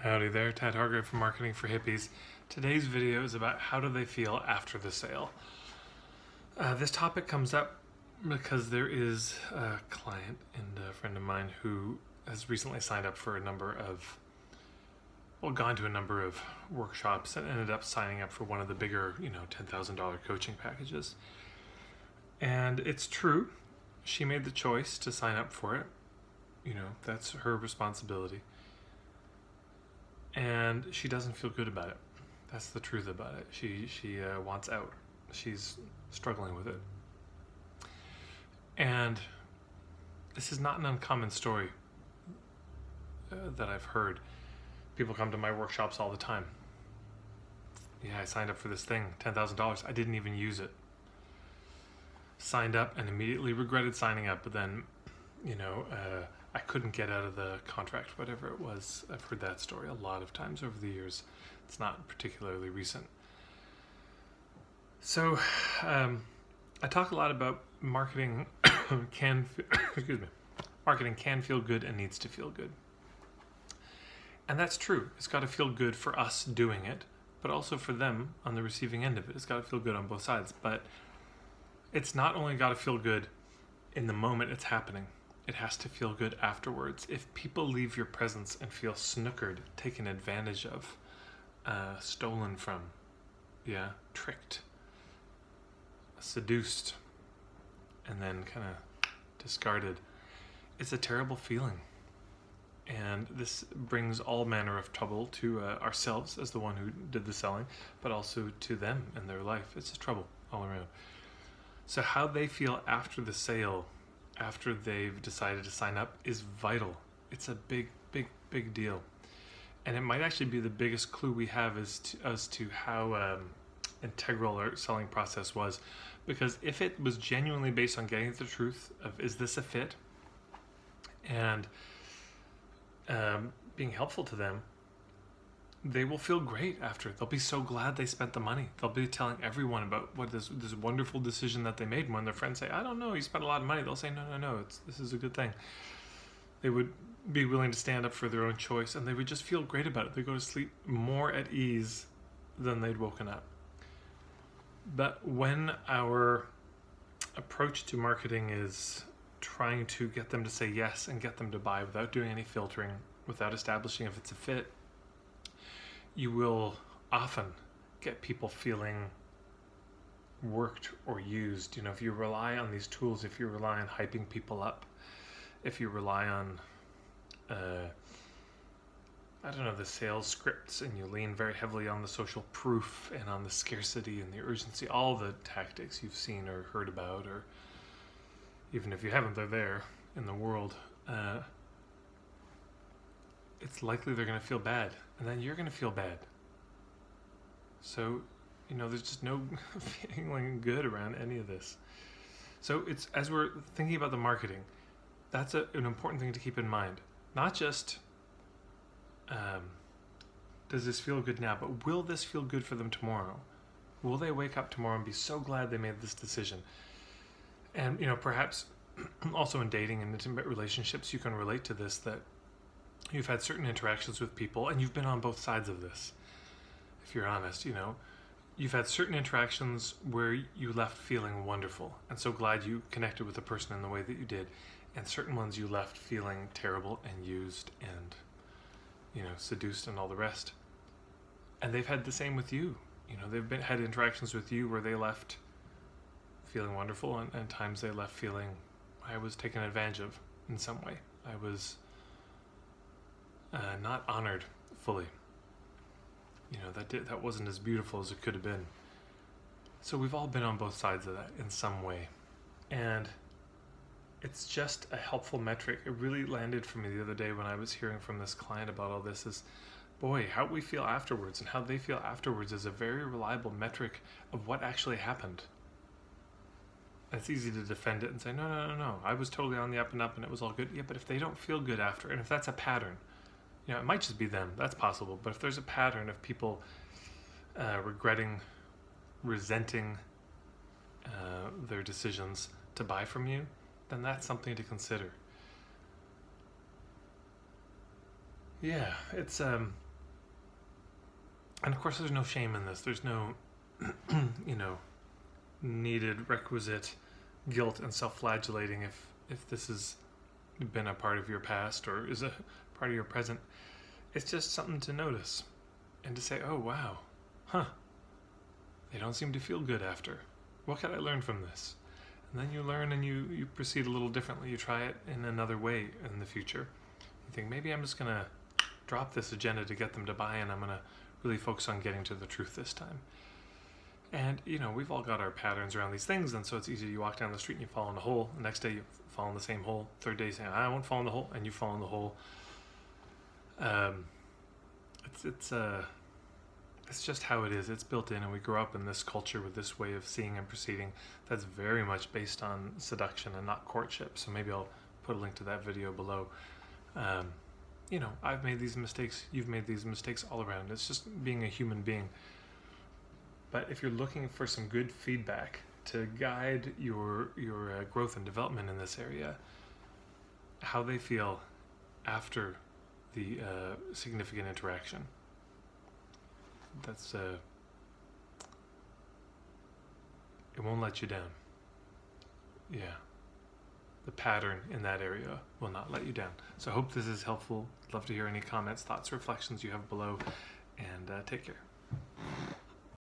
Howdy there, Tad Hargrave from Marketing for Hippies. Today's video is about how do they feel after the sale. This topic comes up because there is a client and a friend of mine who has recently signed up for gone to a number of workshops and ended up signing up for one of the bigger, $10,000 coaching packages. And it's true, she made the choice to sign up for it. That's her responsibility. And she doesn't feel good about it. That's the truth about it. She wants out. She's struggling with it. And this is not an uncommon story that I've heard. People come to my workshops all the time. Yeah, I signed up for this thing, $10,000. I didn't even use it. Signed up and immediately regretted signing up, but then, I couldn't get out of the contract, whatever it was. I've heard that story a lot of times over the years. It's not particularly recent. So, I talk a lot about marketing marketing can feel good and needs to feel good. And that's true. It's got to feel good for us doing it, but also for them on the receiving end of it. It's got to feel good on both sides. But it's not only got to feel good in the moment it's happening. It has to feel good afterwards. If people leave your presence and feel snookered, taken advantage of, stolen from, tricked, seduced, and then kind of discarded, it's a terrible feeling. And this brings all manner of trouble to ourselves as the one who did the selling, but also to them and their life. It's just trouble all around. So how they feel after the sale, after they've decided to sign up, is vital. It's a big, big, big deal. And it might actually be the biggest clue we have as to how integral our selling process was. Because if it was genuinely based on getting at the truth of, is this a fit? And being helpful to them, they will feel great after. They'll be so glad they spent the money. They'll be telling everyone about what this wonderful decision that they made. And when their friends say, I don't know, you spent a lot of money, they'll say, no, this is a good thing. They would be willing to stand up for their own choice, and they would just feel great about it. They go to sleep more at ease than they'd woken up. But when our approach to marketing is trying to get them to say yes and get them to buy without doing any filtering, without establishing if it's a fit, you will often get people feeling worked or used. If you rely on these tools, if you rely on hyping people up, if you rely on, the sales scripts, and you lean very heavily on the social proof and on the scarcity and the urgency, all the tactics you've seen or heard about, or even if you haven't, they're there in the world, it's likely they're going to feel bad, and then you're going to feel bad. So, there's just no feeling good around any of this. So it's, as we're thinking about the marketing, that's an important thing to keep in mind. Not just, does this feel good now, but will this feel good for them tomorrow? Will they wake up tomorrow and be so glad they made this decision? And, perhaps also in dating and intimate relationships, you can relate to this, that you've had certain interactions with people, and you've been on both sides of this. If you're honest, you've had certain interactions where you left feeling wonderful and so glad you connected with the person in the way that you did, and certain ones you left feeling terrible and used and, seduced and all the rest. And they've had the same with you. They've had interactions with you where they left feeling wonderful, and times they left feeling, I was taken advantage of in some way. I was not honored fully. That wasn't as beautiful as it could have been. So we've all been on both sides of that in some way. And it's just a helpful metric. It really landed for me the other day when I was hearing from this client about all this is, boy, how we feel afterwards and how they feel afterwards is a very reliable metric of what actually happened. It's easy to defend it and say, no, I was totally on the up and up and it was all good. Yeah, but if they don't feel good after, and if that's a pattern, it might just be them, that's possible, but if there's a pattern of people regretting, resenting their decisions to buy from you, then that's something to consider. Yeah, it's And of course, there's no shame in this. There's no, you know, needed requisite guilt and self-flagellating if this has been a part of your past or is a part of your present. It's just something to notice and to say, oh wow, huh, they don't seem to feel good after. What can I learn from this? And then you learn and you proceed a little differently. You try it in another way in the future. You think, maybe I'm just going to drop this agenda to get them to buy, and I'm going to really focus on getting to the truth this time. And, you know, we've all got our patterns around these things, and so it's easy. You walk down the street and you fall in a hole. The next day you fall in the same hole. Third day you say, I won't fall in the hole, and you fall in the hole. It's just how it is. It's built in, and we grow up in this culture with this way of seeing and perceiving that's very much based on seduction and not courtship. So maybe I'll put a link to that video below. You know, I've made these mistakes. You've made these mistakes all around. It's just being a human being. But if you're looking for some good feedback to guide your growth and development in this area, how they feel after the significant interaction, that's it won't let you down. Yeah, the pattern in that area will not let you down. So I hope this is helpful. Love to hear any comments, thoughts, reflections you have below, and take care.